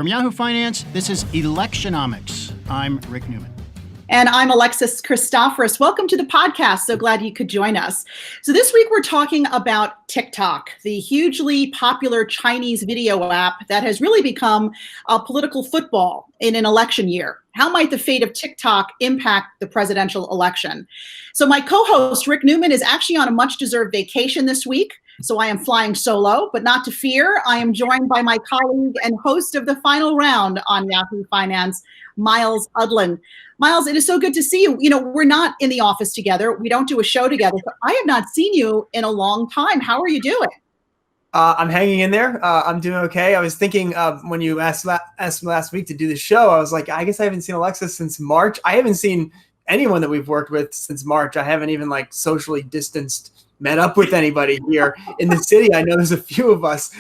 From Yahoo Finance, this is Electionomics. I'm Rick Newman. And I'm Alexis Christoforous. Welcome to the podcast. So glad you could join us. So this week we're talking about TikTok, the hugely popular Chinese video app that has really become a political football in an election year. How might the fate of TikTok impact the presidential election? So my co-host, Rick Newman, is actually on a much-deserved vacation this week. So I am flying solo, but not to fear. I am joined by my colleague and host of the final round on Yahoo Finance, Miles Udland. Miles, it is so good to see you. You know, we're not in the office together. We don't do a show together. But I have not seen you in a long time. How are you doing? I'm hanging in there. I'm doing okay. I was thinking when you asked last week to do the show, I was like, I guess I haven't seen Alexis since March. I haven't seen anyone that we've worked with since March. I haven't even socially distanced, met up with anybody here in the city. I know there's a few of us.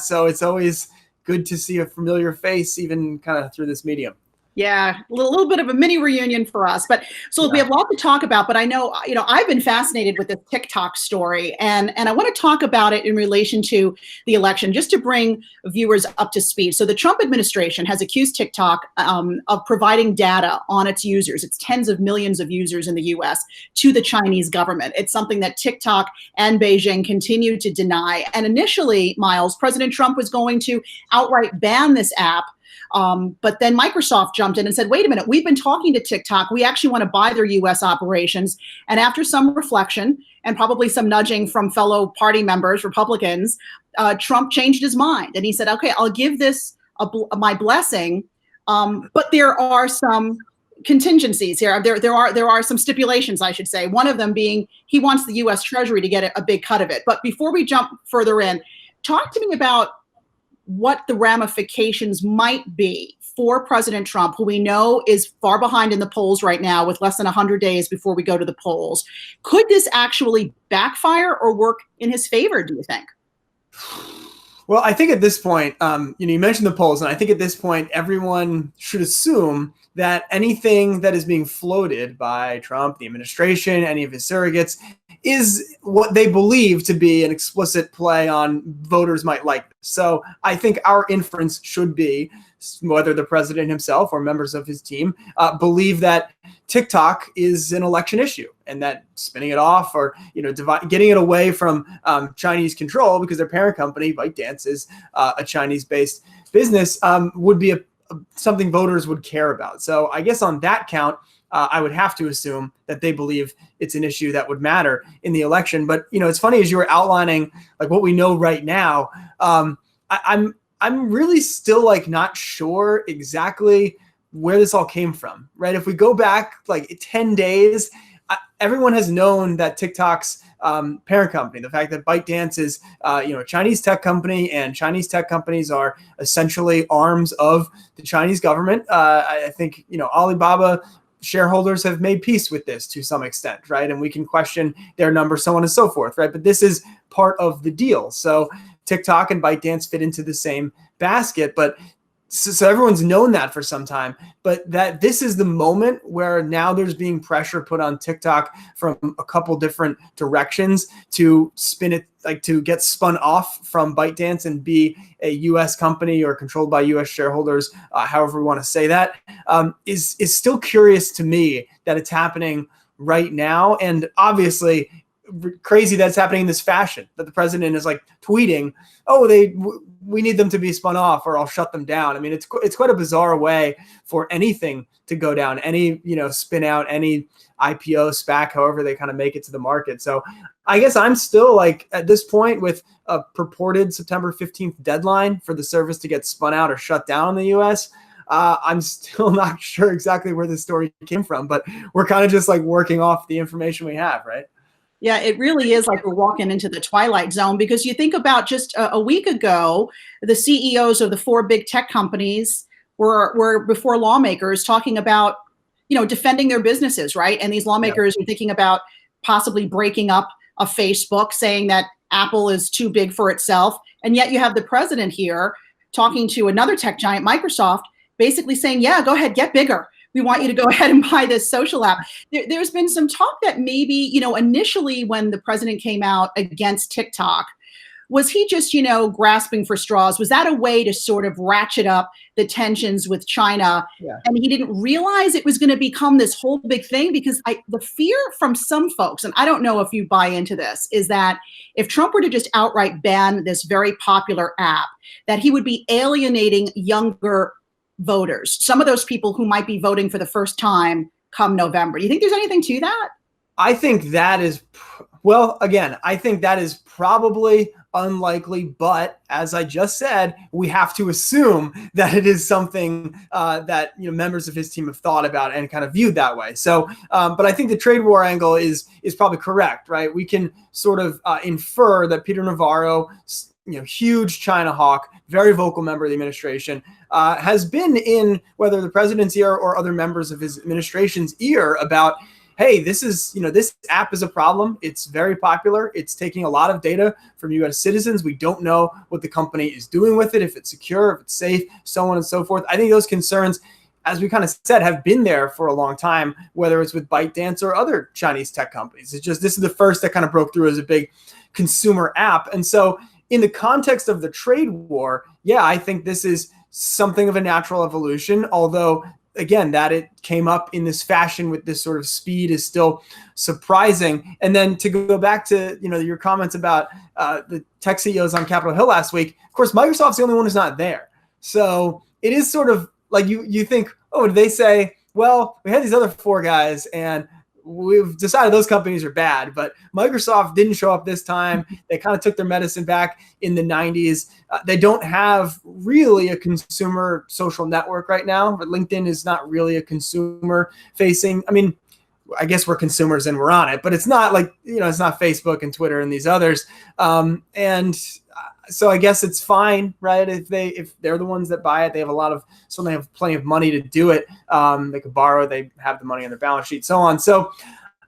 So it's always good to see a familiar face, even kind of through this medium. Yeah, a little bit of a mini reunion for us. But so we have a lot to talk about, but I know, I've been fascinated with this TikTok story and I want to talk about it in relation to the election, just to bring viewers up to speed. So the Trump administration has accused TikTok of providing data on its users. It's tens of millions of users in the US to the Chinese government. It's something that TikTok and Beijing continue to deny. And initially, Miles, President Trump was going to outright ban this app. But then Microsoft jumped in and said, wait a minute, we've been talking to TikTok. We actually want to buy their US operations. And after some reflection and probably some nudging from fellow party members, Republicans, Trump changed his mind. And he said, okay, I'll give this my blessing. But there are some contingencies here. There are some stipulations, I should say. One of them being he wants the US Treasury to get a big cut of it. But before we jump further in, talk to me about what the ramifications might be for President Trump, who we know is far behind in the polls right now with less than 100 days before we go to the polls. Could this actually backfire or work in his favor, do you think? Well, I think at this point, you mentioned the polls, and I think at this point, everyone should assume that anything that is being floated by Trump, the administration, any of his surrogates, is what they believe to be an explicit play on voters might like. So I think our inference should be whether the president himself or members of his team believe that TikTok is an election issue and that spinning it off or getting it away from Chinese control, because their parent company, ByteDance, is a Chinese-based business, would be something voters would care about. So I guess on that count, I would have to assume that they believe it's an issue that would matter in the election. But it's funny, as you were outlining what we know right now. I'm really still not sure exactly where this all came from. Right? If we go back 10 days, everyone has known that TikTok's parent company, the fact that ByteDance is a Chinese tech company, and Chinese tech companies are essentially arms of the Chinese government. I think Alibaba shareholders have made peace with this to some extent, right? And we can question their numbers, so on and so forth, right? But this is part of the deal. So TikTok and ByteDance fit into the same basket, but so everyone's known that for some time, but that this is the moment where now there's being pressure put on TikTok from a couple different directions to spin it, to get spun off from ByteDance and be a U.S. company or controlled by U.S. shareholders, however we want to say that, is still curious to me that it's happening right now. And obviously crazy that it's happening in this fashion, that the president is tweeting, we need them to be spun off or I'll shut them down. I mean, it's quite a bizarre way for anything to go down, any, spin out, any IPO, SPAC, however they kind of make it to the market. So I guess I'm still at this point, with a purported September 15th deadline for the service to get spun out or shut down in the US, I'm still not sure exactly where this story came from, but we're kind of just working off the information we have, right? Yeah, it really is like we're walking into the twilight zone, because you think about just a week ago, the CEOs of the 4 big tech companies were before lawmakers talking about, defending their businesses, right? And these lawmakers are thinking about possibly breaking up a Facebook, saying that Apple is too big for itself. And yet you have the president here talking to another tech giant, Microsoft, basically saying, yeah, go ahead, get bigger. We want you to go ahead and buy this social app. There's been some talk that maybe, initially when the president came out against TikTok, was he just, grasping for straws? Was that a way to sort of ratchet up the tensions with China? Yeah. And he didn't realize it was going to become this whole big thing? Because the fear from some folks, and I don't know if you buy into this, is that if Trump were to just outright ban this very popular app, that he would be alienating younger voters, some of those people who might be voting for the first time come November. Do you think there's anything to that? I think that is, well, again, I think that is probably unlikely, but as I just said, we have to assume that it is something that members of his team have thought about and kind of viewed that way. So, but I think the trade war angle is probably correct, right? We can sort of infer that Peter Navarro, huge China hawk, very vocal member of the administration, has been in whether the president's ear or other members of his administration's ear about, hey, this app is a problem. It's very popular. It's taking a lot of data from U.S. citizens. We don't know what the company is doing with it, if it's secure, if it's safe, so on and so forth. I think those concerns, as we kind of said, have been there for a long time, whether it's with ByteDance or other Chinese tech companies. It's just, this is the first that kind of broke through as a big consumer app. And so in the context of the trade war, yeah, I think this is something of a natural evolution, although again, that it came up in this fashion with this sort of speed is still surprising. And then to go back to your comments about the tech CEOs on Capitol Hill last week, of course, Microsoft's the only one who's not there. So it is sort of like you think, oh, did they say, well, we had these other four guys and we've decided those companies are bad, but Microsoft didn't show up this time. They kind of took their medicine back in the 90s. They don't have really a consumer social network right now. But LinkedIn is not really a consumer facing. I mean, I guess we're consumers and we're on it, but it's not like, it's not Facebook and Twitter and these others. So I guess it's fine, right? If they're the ones that buy it, they have plenty of money to do it. They could borrow, they have the money on their balance sheet, so on. So,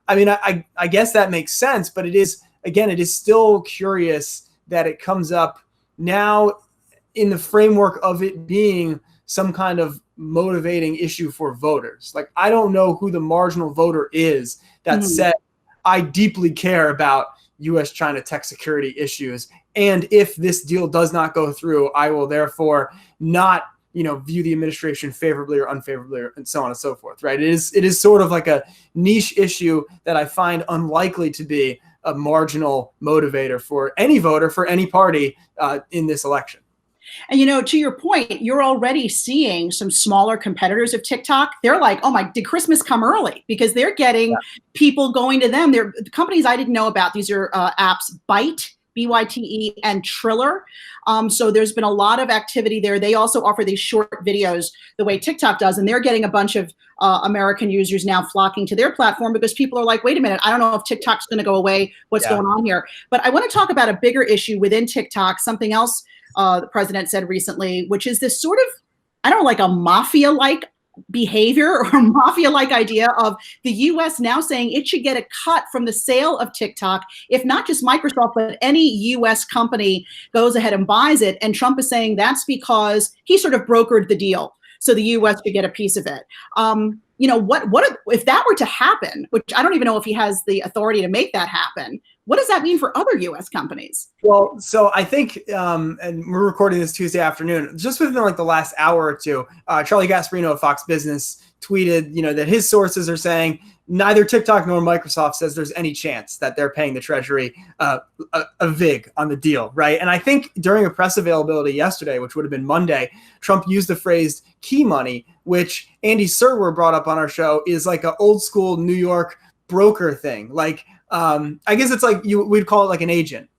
I mean, I guess that makes sense, but it is still curious that it comes up now in the framework of it being some kind of motivating issue for voters. Like, I don't know who the marginal voter is that said, I deeply care about U.S.-China tech security issues. And if this deal does not go through, I will therefore not, view the administration favorably or unfavorably, and so on and so forth, right? It is sort of like a niche issue that I find unlikely to be a marginal motivator for any voter, for any party in this election. And to your point, you're already seeing some smaller competitors of TikTok. They're like, oh did Christmas come early? Because they're getting people going to them. They're the companies I didn't know about. These are apps, Byte, BYTE, and Triller. So there's been a lot of activity there. They also offer these short videos the way TikTok does, and they're getting a bunch of American users now flocking to their platform because people are like, wait a minute, I don't know if TikTok's going to go away. What's going on here? But I want to talk about a bigger issue within TikTok, something else the president said recently, which is this sort of, I don't know, like a mafia-like behavior or mafia-like idea of the U.S. now saying it should get a cut from the sale of TikTok if not just Microsoft, but any U.S. company goes ahead and buys it. And Trump is saying that's because he sort of brokered the deal, so the U.S. should get a piece of it. What if that were to happen, which I don't even know if he has the authority to make that happen, what does that mean for other U.S. companies? Well, so I think, and we're recording this Tuesday afternoon, just within like the last hour or two, Charlie Gasparino of Fox Business tweeted, that his sources are saying neither TikTok nor Microsoft says there's any chance that they're paying the Treasury a vig on the deal, right? And I think during a press availability yesterday, which would have been Monday, Trump used the phrase key money, which Andy Serwer brought up on our show is like an old school New York broker thing. Like, I guess it's like we'd call it like an agent.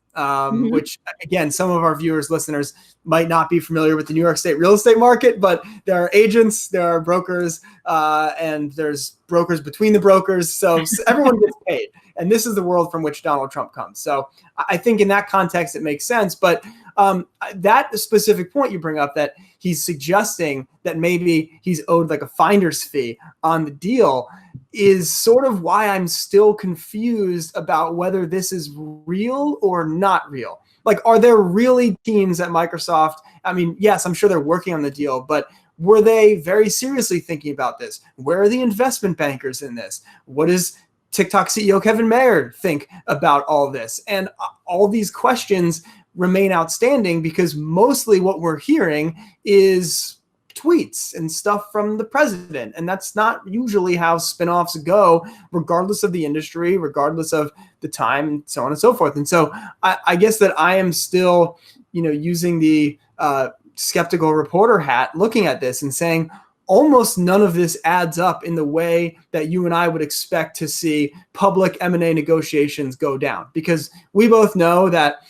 Which again, some of our viewers, listeners might not be familiar with the New York State real estate market, but there are agents, there are brokers, and there's brokers between the brokers. So everyone gets paid. And this is the world from which Donald Trump comes. So I think in that context, it makes sense. But that specific point you bring up, that he's suggesting that maybe he's owed like a finder's fee on the deal, is sort of why I'm still confused about whether this is real or not real. Like, are there really teams at Microsoft? I mean, yes, I'm sure they're working on the deal, but were they very seriously thinking about this? Where are the investment bankers in this? What does TikTok CEO Kevin Mayer think about all this? And all these questions remain outstanding because mostly what we're hearing is tweets and stuff from the president. And that's not usually how spinoffs go, regardless of the industry, regardless of the time, and so on and so forth. And so I guess that I am still, using the skeptical reporter hat, looking at this and saying, almost none of this adds up in the way that you and I would expect to see public M&A negotiations go down. Because we both know that,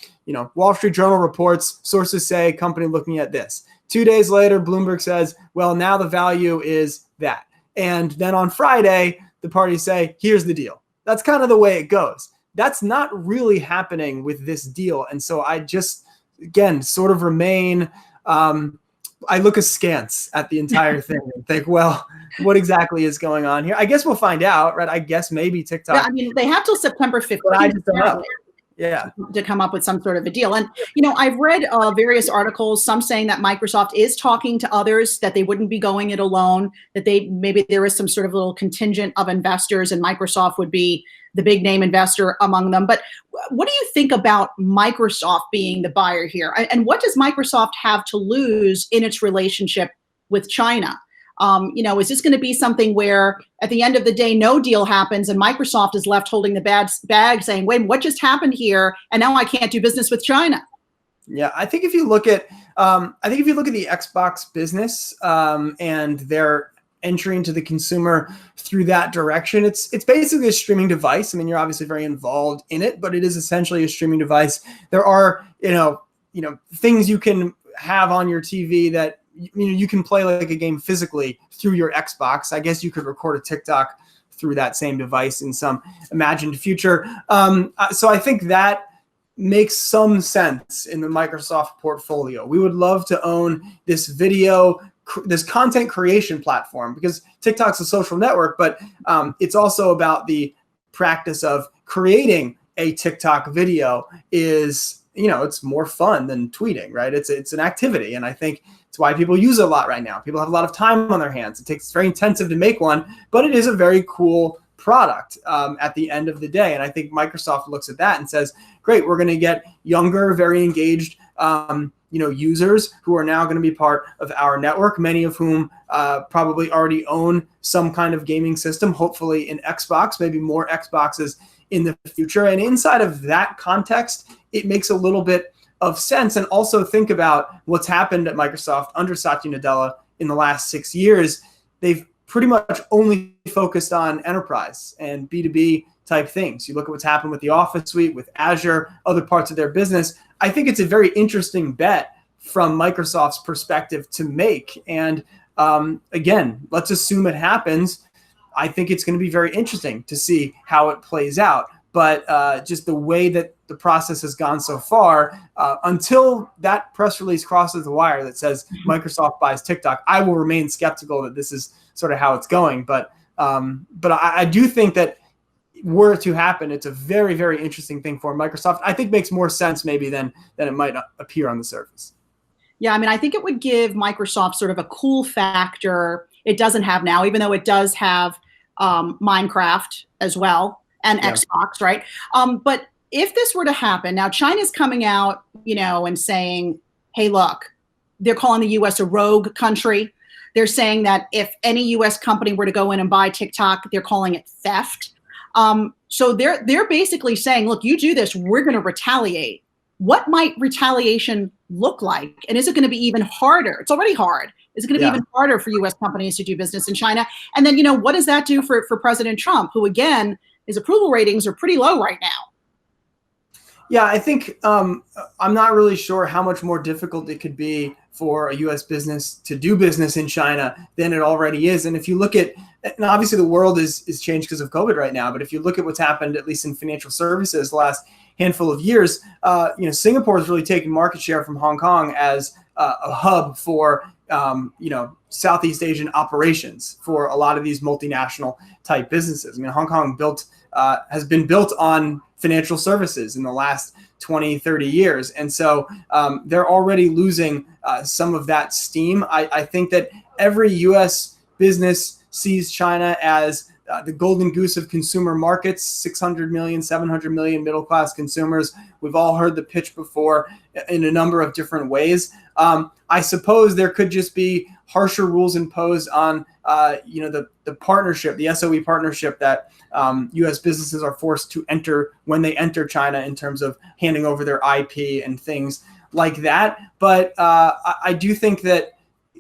Wall Street Journal reports, sources say, company looking at this. 2 days later, Bloomberg says, well, now the value is that. And then on Friday, the parties say, here's the deal. That's kind of the way it goes. That's not really happening with this deal. And so I just, again, sort of remain, I look askance at the entire thing and think, well, what exactly is going on here? I guess we'll find out, right? I guess maybe TikTok. Yeah, I mean, they have till September 15th. I just don't know. Yeah. To come up with some sort of a deal. And, I've read various articles, some saying that Microsoft is talking to others, that they wouldn't be going it alone, that maybe there is some sort of little contingent of investors and Microsoft would be the big name investor among them. But what do you think about Microsoft being the buyer here? And what does Microsoft have to lose in its relationship with China? Is this going to be something where at the end of the day, no deal happens and Microsoft is left holding the bag saying, wait, what just happened here? And now I can't do business with China. Yeah, I think if you look at the Xbox business and their entry into the consumer through that direction, it's basically a streaming device. I mean, you're obviously very involved in it, but it is essentially a streaming device. There are, things you can have on your TV that you can play like a game physically through your Xbox. I guess you could record a TikTok through that same device in some imagined future. So I think that makes some sense in the Microsoft portfolio. We would love to own this this content creation platform, because TikTok's a social network, but it's also about the practice of creating a TikTok video is, it's more fun than tweeting, right? It's an activity. And I think it's why people use it a lot right now. People have a lot of time on their hands. It's very intensive to make one, but it is a very cool product at the end of the day. And I think Microsoft looks at that and says, great, we're going to get younger, very engaged, users who are now going to be part of our network, many of whom probably already own some kind of gaming system, hopefully in Xbox, maybe more Xboxes in the future. And inside of that context, it makes a little bit of sense. And also think about what's happened at Microsoft under Satya Nadella in the last 6 years. They've pretty much only focused on enterprise and B2B type things. You look at what's happened with the Office suite, with Azure, other parts of their business. I think it's a very interesting bet from Microsoft's perspective to make. And again, let's assume it happens. I think it's going to be very interesting to see how it plays out. But just the way that the process has gone so far, until that press release crosses the wire that says Microsoft buys TikTok, I will remain skeptical that this is sort of how it's going. But I do think that were it to happen, it's a very, very interesting thing for Microsoft. I think makes more sense maybe than it might appear on the surface. Yeah, I mean, I think it would give Microsoft sort of a cool factor it doesn't have now, even though it does have Minecraft as well. And Xbox, right? But if this were to happen, now China's coming out, and saying, hey, look, they're calling the U.S. a rogue country. They're saying that if any U.S. company were to go in and buy TikTok, they're calling it theft. So they're basically saying, look, you do this, we're going to retaliate. What might retaliation look like? And is it going to be even harder? It's already hard. Is it going to be even harder for U.S. companies to do business in China? And then, what does that do for President Trump, who, again, his approval ratings are pretty low right now? Yeah, I think I'm not really sure how much more difficult it could be for a U.S. business to do business in China than it already is. And if you look at, and obviously the world is changed because of COVID right now, but if you look at what's happened, at least in financial services the last handful of years, Singapore has really taken market share from Hong Kong as a hub for Southeast Asian operations for a lot of these multinational type businesses. I mean, Hong Kong has been built on financial services in the last 20, 30 years. And so they're already losing some of that steam. I think that every U.S. business sees China as the golden goose of consumer markets, 600 million, 700 million middle-class consumers. We've all heard the pitch before in a number of different ways. I suppose there could just be harsher rules imposed on, the partnership, the SOE partnership that U.S. businesses are forced to enter when they enter China in terms of handing over their IP and things like that. But I do think that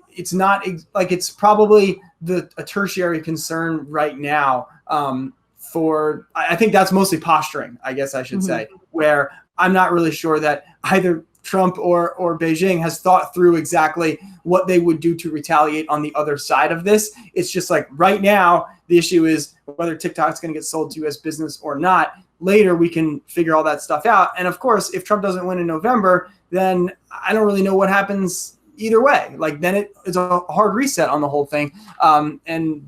it's not it's probably a tertiary concern right now. I think that's mostly posturing, I guess I should say, where I'm not really sure that either Trump or Beijing has thought through exactly what they would do to retaliate on the other side of this. It's just like right now, the issue is whether TikTok's going to get sold to U.S. business or not. Later, we can figure all that stuff out. And of course, if Trump doesn't win in November, then I don't really know what happens either way. Then it is a hard reset on the whole thing. And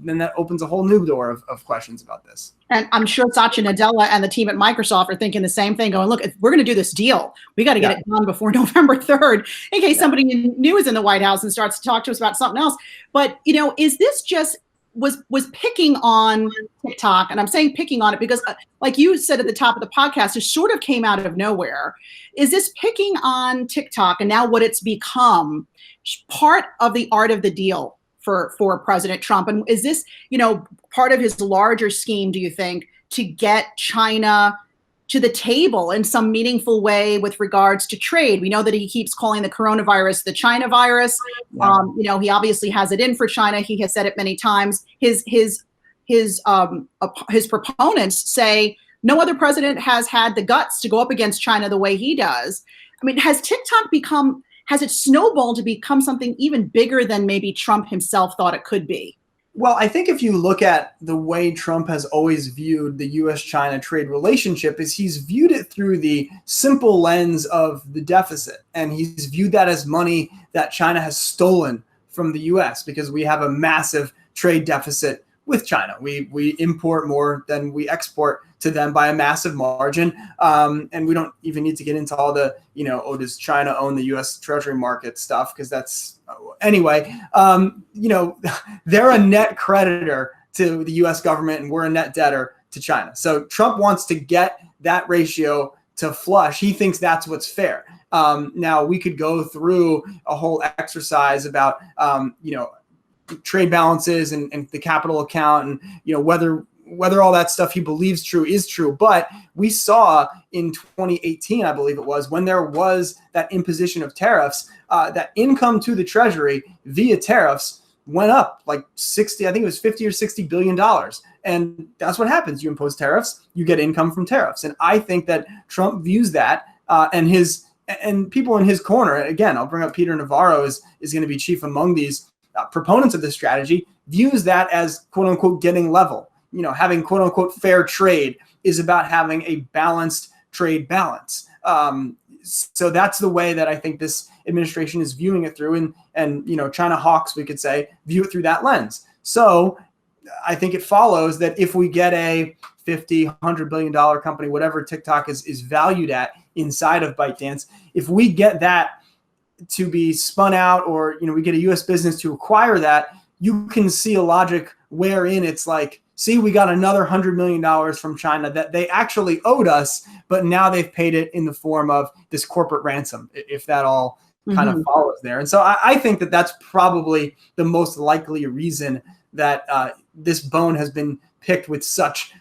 then that opens a whole new door of questions about this. And I'm sure Satya Nadella and the team at Microsoft are thinking the same thing, going, look, if we're going to do this deal, we got to get it done before November 3rd, in case somebody new is in the White House and starts to talk to us about something else. But, is this just was picking on TikTok? And I'm saying picking on it because, like you said at the top of the podcast, it sort of came out of nowhere. Is this picking on TikTok and now what it's become part of the art of the deal for President Trump? And is this, part of his larger scheme, do you think, to get China to the table in some meaningful way with regards to trade? We know that he keeps calling the coronavirus the China virus. Yeah. He obviously has it in for China. He has said it many times. His proponents say no other president has had the guts to go up against China the way he does. I mean, has TikTok has it snowballed to become something even bigger than maybe Trump himself thought it could be? Well, I think if you look at the way Trump has always viewed the U.S.-China trade relationship, is he's viewed it through the simple lens of the deficit. And he's viewed that as money that China has stolen from the U.S. because we have a massive trade deficit with China. We import more than we export to them by a massive margin. And we don't even need to get into all the, does China own the U.S. Treasury market stuff? Because that's, anyway, they're a net creditor to the U.S. government and we're a net debtor to China. So Trump wants to get that ratio to flush. He thinks that's what's fair. Now, we could go through a whole exercise about, trade balances and the capital account and, whether all that stuff he believes true is true. But we saw in 2018, I believe it was, when there was that imposition of tariffs, that income to the Treasury via tariffs went up like 60, I think it was 50 or $60 billion. And that's what happens. You impose tariffs, you get income from tariffs. And I think that Trump views that and people in his corner, again, I'll bring up Peter Navarro is going to be chief among these proponents of this strategy, views that as quote unquote getting level. Having quote unquote fair trade is about having a balanced trade balance. So that's the way that I think this administration is viewing it through, and China hawks, we could say, view it through that lens. So I think it follows that if we get a $50, $100 billion company, whatever TikTok is valued at inside of ByteDance, if we get that to be spun out, or we get a U.S. business to acquire that, you can see a logic wherein it's like, see, we got another $100 million from China that they actually owed us, but now they've paid it in the form of this corporate ransom, if that all kind of follows there. And so I think that that's probably the most likely reason that this bone has been picked with such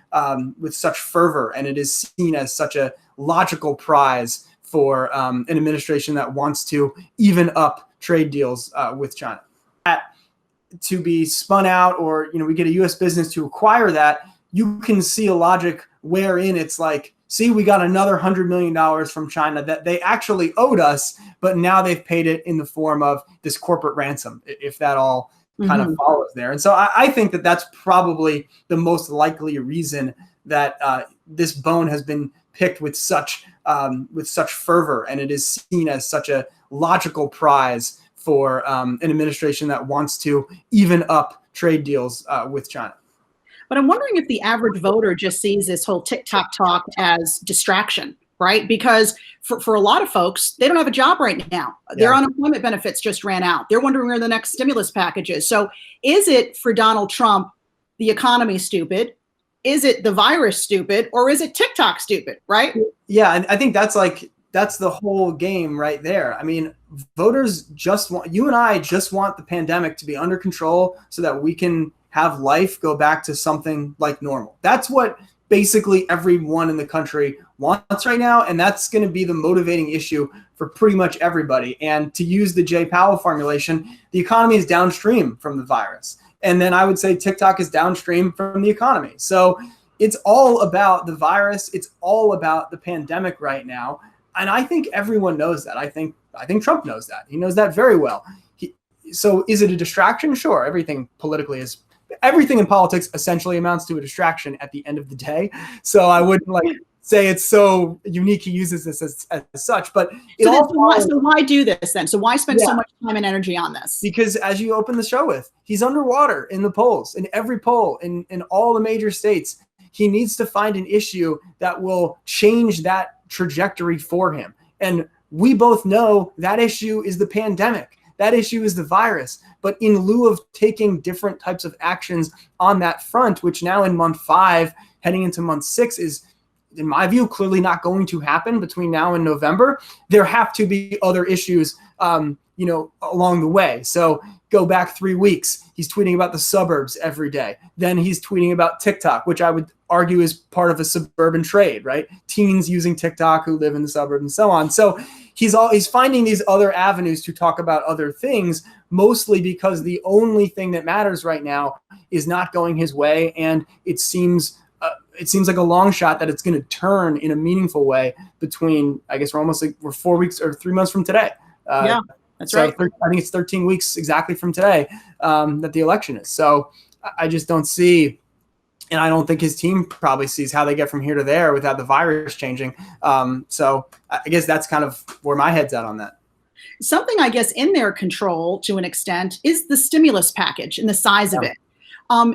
fervor, and it is seen as such a logical prize for an administration that wants to even up trade deals with China. To be spun out, or we get a U.S. business to acquire that, you can see a logic wherein it's like, see, we got another $100 million from China that they actually owed us, but now they've paid it in the form of this corporate ransom, if that all kind of follows there. And so I think that that's probably the most likely reason that this bone has been picked with such fervor, and it is seen as such a logical prize for an administration that wants to even up trade deals with China. But I'm wondering if the average voter just sees this whole TikTok talk as distraction, right? Because for a lot of folks, they don't have a job right now. Their unemployment benefits just ran out. They're wondering where the next stimulus package is. So is it for Donald Trump the economy stupid? Is it the virus stupid, or is it TikTok stupid, right? Yeah, and I think that's the whole game right there. I mean, voters you and I just want the pandemic to be under control so that we can have life go back to something like normal. That's what basically everyone in the country wants right now, and that's going to be the motivating issue for pretty much everybody. And to use the Jay Powell formulation, the economy is downstream from the virus. And then I would say TikTok is downstream from the economy. So it's all about the virus. It's all about the pandemic right now. And I think everyone knows that. I think Trump knows that. He knows that very well. So is it a distraction? Sure. Everything in politics essentially amounts to a distraction at the end of the day. So I wouldn't say it's so unique he uses this as such, but so why do this then? So why spend so much time and energy on this? Because as you open the show with, he's underwater in the polls, in every poll, in all the major states. He needs to find an issue that will change that trajectory for him. And we both know that issue is the pandemic. That issue is the virus. But in lieu of taking different types of actions on that front, which now in month 5, heading into month 6 is, in my view, clearly not going to happen between now and November, there have to be other issues, along the way. So go back 3 weeks. He's tweeting about the suburbs every day. Then he's tweeting about TikTok, which I would argue is part of a suburban trade, right? Teens using TikTok who live in the suburbs and so on. So he's finding these other avenues to talk about other things, mostly because the only thing that matters right now is not going his way. And it seems like a long shot that it's going to turn in a meaningful way between, I guess we're 4 weeks or 3 months from today. Yeah, that's right. I think it's 13 weeks exactly from today that the election is. So I just don't see, and I don't think his team probably sees how they get from here to there without the virus changing. So I guess that's kind of where my head's at on that. Something, I guess, in their control to an extent is the stimulus package and the size of it.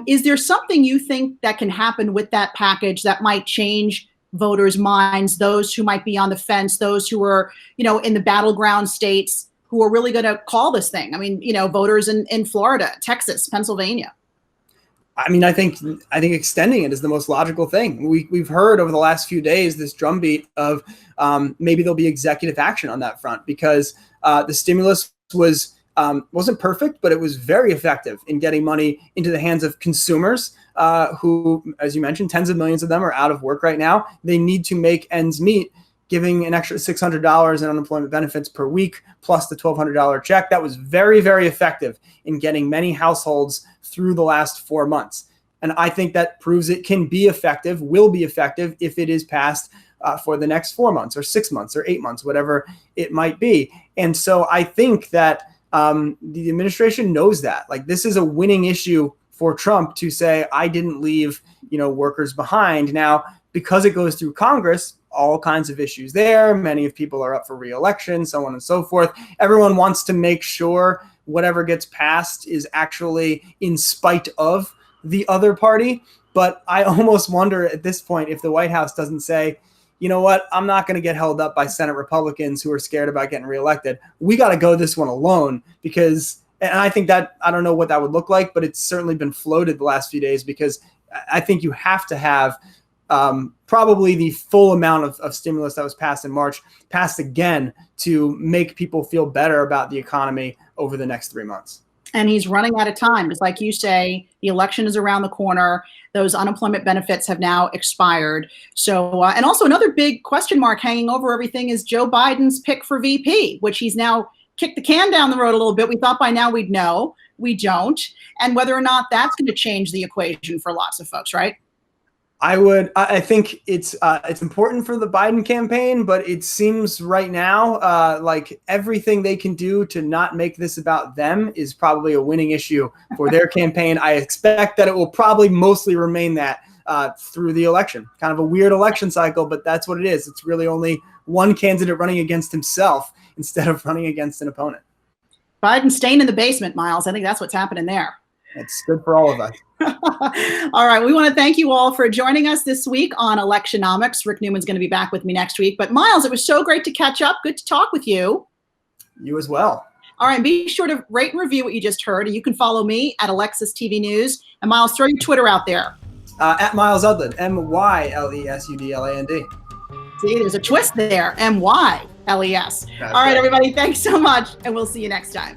Is there something you think that can happen with that package that might change voters' minds, those who might be on the fence, those who are, in the battleground states who are really going to call this thing? I mean, voters in Florida, Texas, Pennsylvania. I mean, I think extending it is the most logical thing. We've heard over the last few days this drumbeat of maybe there'll be executive action on that front because the stimulus wasn't perfect, but it was very effective in getting money into the hands of consumers who, as you mentioned, tens of millions of them are out of work right now. They need to make ends meet. Giving an extra $600 in unemployment benefits per week, plus the $1,200 check. That was very, very effective in getting many households through the last 4 months. And I think that proves it can be effective, will be effective if it is passed for the next 4 months or 6 months or 8 months, whatever it might be. And so I think that the administration knows that. Like, this is a winning issue for Trump to say, I didn't leave, workers behind. Now, because it goes through Congress, all kinds of issues there. Many of people are up for re-election, so on and so forth. Everyone wants to make sure whatever gets passed is actually in spite of the other party. But I almost wonder at this point if the White House doesn't say, you know what, I'm not going to get held up by Senate Republicans who are scared about getting reelected. We got to go this one alone because, and I think that, I don't know what that would look like, but it's certainly been floated the last few days because I think you have to have probably the full amount of stimulus that was passed in March passed again to make people feel better about the economy over the next 3 months. And he's running out of time. Just like you say, the election is around the corner. Those unemployment benefits have now expired. So, and also another big question mark hanging over everything is Joe Biden's pick for VP, which he's now kicked the can down the road a little bit. We thought by now we'd know. We don't. And whether or not that's going to change the equation for lots of folks, right? I think it's important for the Biden campaign, but it seems right now like everything they can do to not make this about them is probably a winning issue for their campaign. I expect that it will probably mostly remain that through the election. Kind of a weird election cycle, but that's what it is. It's really only one candidate running against himself instead of running against an opponent. Biden staying in the basement, Miles. I think that's what's happening there. It's good for all of us. All right. We want to thank you all for joining us this week on Electionomics. Rick Newman's going to be back with me next week. But Miles, it was so great to catch up. Good to talk with you. You as well. All right, be sure to rate and review what you just heard. And you can follow me at Alexis TV News. And Miles, throw your Twitter out there. At Miles Udland, MYLESUDLAND. See, there's a twist there, MYLES. All right, everybody, thanks so much, and we'll see you next time.